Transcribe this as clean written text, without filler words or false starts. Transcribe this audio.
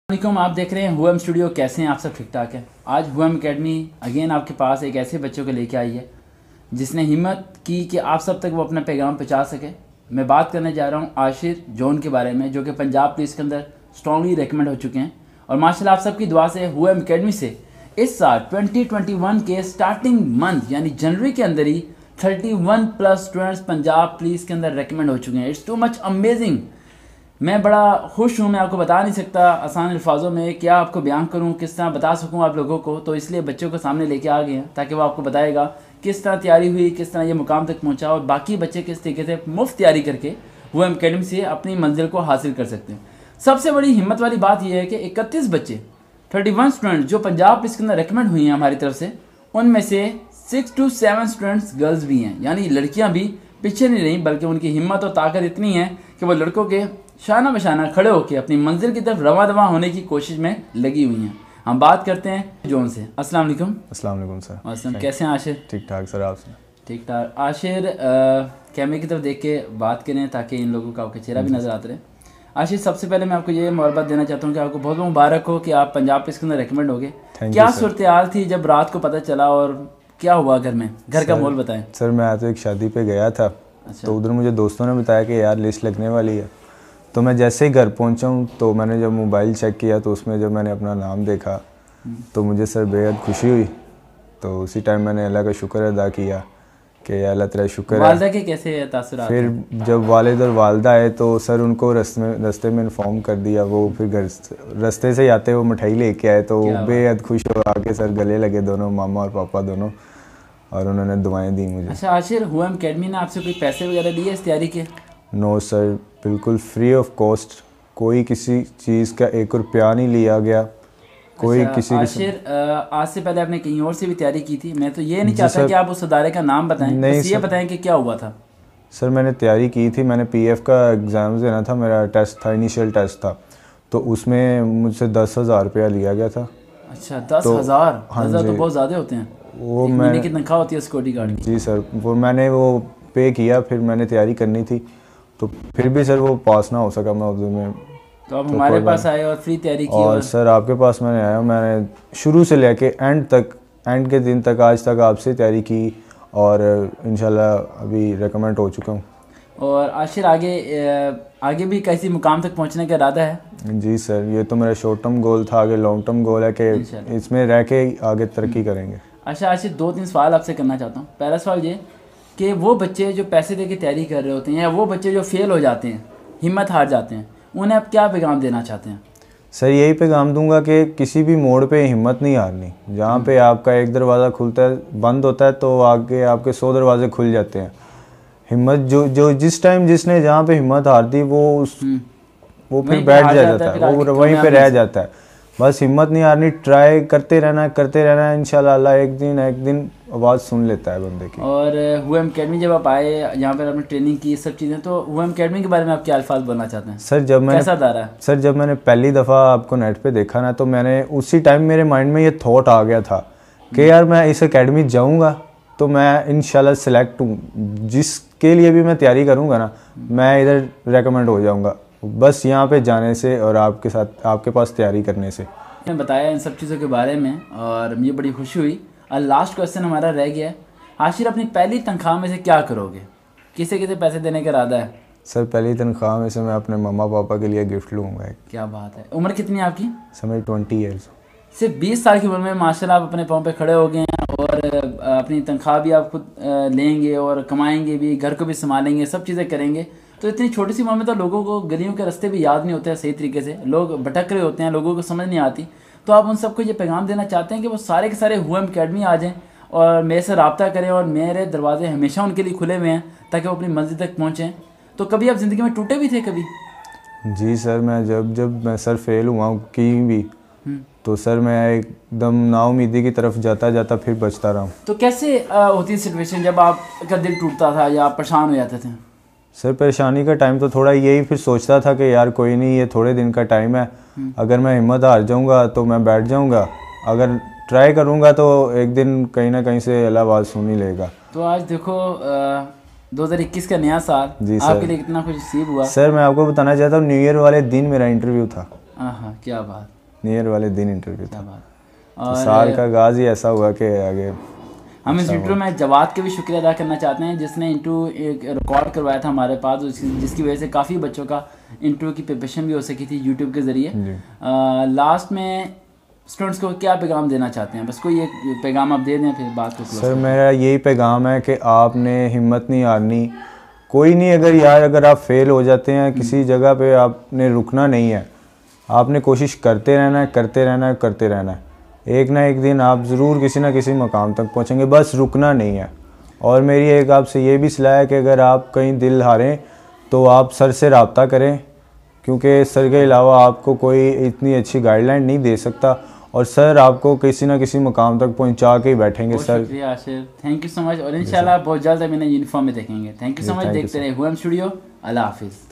वालेकुम, आप देख रहे हैं हुएम स्टूडियो। कैसे हैं आप सब? ठीक ठाक है। आज हुएम एकेडमी अगेन आपके पास एक ऐसे बच्चों को लेके आई है जिसने हिम्मत की कि आप सब तक वो अपना पैगाम पहुंचा सके। मैं बात करने जा रहा हूं आशिर जॉन के बारे में, जो कि पंजाब पुलिस के अंदर स्ट्रांगली रिकमेंड हो चुके हैं। और माशाल्लाह आप सबकी दुआ से हुएम एकेडमी से इस साल 2021 के स्टार्टिंग मंथ यानी जनवरी के अंदर ही 31+ स्टूडेंट्स पंजाब पुलिस के अंदर रिकमेंड हो चुके हैं। It's too much amazing. मैं बड़ा खुश हूँ। मैं आपको बता नहीं सकता आसान अल्फाजों में, क्या आपको बयान करूँ, किस तरह बता सकूँ आप लोगों को। तो इसलिए बच्चों को सामने लेके आ गए हैं ताकि वो आपको बताएगा किस तरह तैयारी हुई, किस तरह ये मुकाम तक पहुँचा और बाकी बच्चे किस तरीके से मुफ्त तैयारी करके वो एकेडमी से अपनी मंजिल को हासिल कर सकते हैं। सबसे बड़ी हिम्मत वाली बात यह है कि 31 बच्चे 31 स्टूडेंट जो पंजाब पुलिस के अंदर रिकमेंड हुई हैं हमारी तरफ से, उनमें से 6 to 7 स्टूडेंट्स गर्ल्स भी हैं, यानी लड़कियां भी पीछे नहीं रहीं, बल्कि उनकी हिम्मत और ताकत इतनी है कि वो लड़कों के शाना बशाना खड़े होकर अपनी मंजिल की तरफ रवा दवा होने की कोशिश में लगी हुई हैं। हम बात करते हैं जॉन से। अस्सलाम वालेकुम। अस्सलाम वालेकुम सर। अस्सलाम, कैसे हैं आशिर? ठीक ठाक सर, आप सुनाएं? ठीक ठाक। आशिर कैमरे की तरफ देख के बात करें ताकि इन लोगों का आपका चेहरा भी नज़र आता रहे। आशिर, सबसे पहले मैं आपको ये मुबारक देना चाहता हूँ कि आपको बहुत बहुत मुबारक हो कि आप पंजाब पुलिस के अंदर रिकमेंड हो गए। क्या सूरत हाल थी जब रात को पता चला और क्या हुआ घर में? घर का माहौल बताएं। सर मैं तो एक शादी पे गया था। अच्छा। तो उधर मुझे दोस्तों ने बताया कि यार लिस्ट लगने वाली है। तो मैं जैसे ही घर पहुंचा हूँ तो मैंने जब मोबाइल चेक किया तो उसमें जब मैंने अपना नाम देखा तो मुझे सर बेहद खुशी हुई। तो उसी टाइम मैंने अल्लाह का शुक्र अदा किया कि अल्लाह तेरा शुक्र है। वालिदा के कैसे तासुरात? फिर जब वालिद और वालदा आए तो सर उनको रास्ते में इन्फॉर्म कर दिया। वो फिर घर रास्ते से ही आते वो मिठाई लेके आए तो बेहद खुश हो आके सर गले लगे दोनों, मामा और पापा दोनों, और उन्होंने दुआएं दी मुझे। अच्छा आशिर, हुएम एकेडमी ने आपसे कोई पैसे वगैरह लिए इस तैयारी के? नो सर, बिल्कुल फ्री ऑफ कॉस्ट। कोई किसी चीज़ का 1 रुपया नहीं लिया गया। कोई किसी आशिर, आज से पहले आपने कहीं और से भी तैयारी की थी। मैं तो ये नहीं चाहता कि आप उस अदारे का नाम बताएं, नहीं बस ये बताएं कि क्या हुआ था। सर मैंने तैयारी की थी, मैंने पीएफ का एग्ज़ाम देना था, मेरा टेस्ट था, इनिशियल टेस्ट था। तो उसमें मुझसे 10,000 रुपया लिया गया था। अच्छा, 10,000? हाँ तो बहुत ज़्यादा होते हैं। वो महीने की तनख्वाह होती है सिक्योरिटी गार्ड की। जी सर, वो मैंने वो पे किया। फिर मैंने तैयारी करनी थी तो फिर भी सर वो पास ना हो सका मैं उस में। तो आप हमारे पास आए और फ्री तैयारी की? और सर आपके पास मैंने आया, मैंने शुरू से लेके एंड के दिन तक आज तक आपसे तैयारी की और इंशाल्लाह अभी रिकमेंड हो चुका हूँ। और आशिर आगे भी कैसी मुकाम तक पहुँचने का इरादा है? जी सर, ये तो मेरा शॉर्ट टर्म गोल था, आगे लॉन्ग टर्म गोल है कि इसमें रह के आगे तरक्की करेंगे। अच्छा आशिर, 2-3 सवाल आपसे करना चाहता हूँ। पहला सवाल ये कि वो बच्चे जो पैसे दे के तैयारी कर रहे होते हैं या वो बच्चे जो फेल हो जाते हैं, हिम्मत हार जाते हैं, उन्हें आप क्या पैगाम देना चाहते हैं? सर यही पैगाम दूंगा कि किसी भी मोड़ पे हिम्मत नहीं हारनी। जहाँ पे आपका एक दरवाज़ा खुलता है, बंद होता है, तो आगे आपके 100 दरवाजे खुल जाते हैं। हिम्मत जो जिस टाइम जिसने जहाँ पे हिम्मत हार दी वो फिर बैठ जाता है, वो वहीं पे रह जाता है। बस हिम्मत नहीं हारनी, ट्राई करते रहना। इंशाल्लाह अल्लाह एक दिन आवाज़ सुन लेता है बंदे की। और हुएम एकेडमी जब आप आए, यहाँ पर आपने ट्रेनिंग की, सब चीज़ें, तो हुएम एकेडमी के बारे में आप क्या अल्फाज बोलना चाहते हैं? सर जब मैंने पहली दफ़ा आपको नेट पे देखा ना, तो मैंने उसी टाइम मेरे माइंड में ये थॉट आ गया था कि यार मैं इस एकेडमी जाऊँगा तो मैं इंशाल्लाह सिलेक्ट हूँ। जिसके लिए भी मैं तैयारी करूँगा ना, मैं इधर रेकमेंड हो जाऊँगा बस यहाँ पे जाने से और आपके पास तैयारी करने से। मैंने बताया इन सब चीज़ों के बारे में और मुझे बड़ी खुशी हुई। और लास्ट क्वेश्चन हमारा रह गया है, आशिर अपनी पहली तनख्वाह में से क्या करोगे? किसे पैसे देने का इरादा है? सर पहली तनख्वाह में से मैं अपने मम्मा पापा के लिए गिफ्ट लूँगा। क्या बात है। उम्र कितनी है आपकी? सर मेरी 20 ईयर्स। सिर्फ 20 साल की उम्र में माशाल्लाह आप अपने पाँव पे खड़े हो गए हैं और अपनी तनख्वाह भी आप खुद लेंगे और कमाएंगे भी, घर को भी संभालेंगे, सब चीज़ें करेंगे। तो इतनी छोटी सी उम्र में तो लोगों को गलियों के रास्ते भी याद नहीं होते हैं सही तरीके से, लोग भटक रहे होते हैं, लोगों को समझ नहीं आती। तो आप उन सबको ये पैगाम देना चाहते हैं कि वो सारे के सारे हुएम एकेडमी आ जाएँ और मेरे से रब्ता करें और मेरे दरवाजे हमेशा उनके लिए खुले हुए हैं ताकि वो अपनी मंजिल तक पहुँचें। तो कभी आप ज़िंदगी में टूटे भी थे कभी? जी सर, मैं जब मैं सर फेल हुआ हूँ कहीं भी, तो सर मैं एकदम नाउमीदी की तरफ जाता फिर बचता रहा हूँ। तो कैसे होती सिचुएशन जब आपका दिल टूटता था या आप परेशान हो जाते थे? सर परेशानी का टाइम तो थोड़ा यही फिर सोचता था कि यार कोई नहीं, ये थोड़े दिन का टाइम है। अगर मैं हिम्मत हार जाऊँगा तो मैं बैठ जाऊँगा, अगर ट्राई करूँगा तो एक दिन कहीं ना कहीं से अल्लाह आवाज़ सुन ही लेगा। तो आज देखो 2021 का नया साल आपके लिए कितना खुश नसीब हुआ। सर मैं आपको बताना चाहता हूँ, न्यू ईयर वाले दिन मेरा इंटरव्यू था। हाँ, क्या बात। न्यू ईयर वाले दिन इंटरव्यू क्या था। बात। तो और साल का आगाज़ ही ऐसा हुआ कि आगे हम इस इंटरव्यू में जवाद का भी शुक्रिया अदा करना चाहते हैं जिसने इंटरव्यू एक रिकॉर्ड करवाया था हमारे पास, जिसकी वजह से काफ़ी बच्चों का इंटरव्यू की प्रिपरेशन भी हो सकी थी यूट्यूब के ज़रिए। लास्ट में स्टूडेंट्स को क्या पैगाम देना चाहते हैं? बस कोई एक पैगाम आप दे दें फिर बात को। सर मेरा यही पैगाम है कि आपने हिम्मत नहीं हारनी। कोई नहीं, अगर आप फेल हो जाते हैं किसी जगह पे, आपने रुकना नहीं है, आपने कोशिश करते रहना है, करते रहना है, करते रहना है। एक ना एक दिन आप ज़रूर किसी ना किसी मकाम तक पहुंचेंगे, बस रुकना नहीं है। और मेरी एक आपसे ये भी सलाह है कि अगर आप कहीं दिल हारें तो आप सर से रब्ता करें, क्योंकि सर के अलावा आपको कोई इतनी अच्छी गाइडलाइन नहीं दे सकता, और सर आपको किसी ना किसी मकाम तक पहुंचा के ही बैठेंगे। सर शुक्रिया Ashif, thank you so much, और इंशाल्लाह बहुत जल्द हम इन्हें यूनिफॉर्म में देखेंगे। Thank you so much. देखते रहे हुएम स्टूडियो। अल्लाह हाफिज़।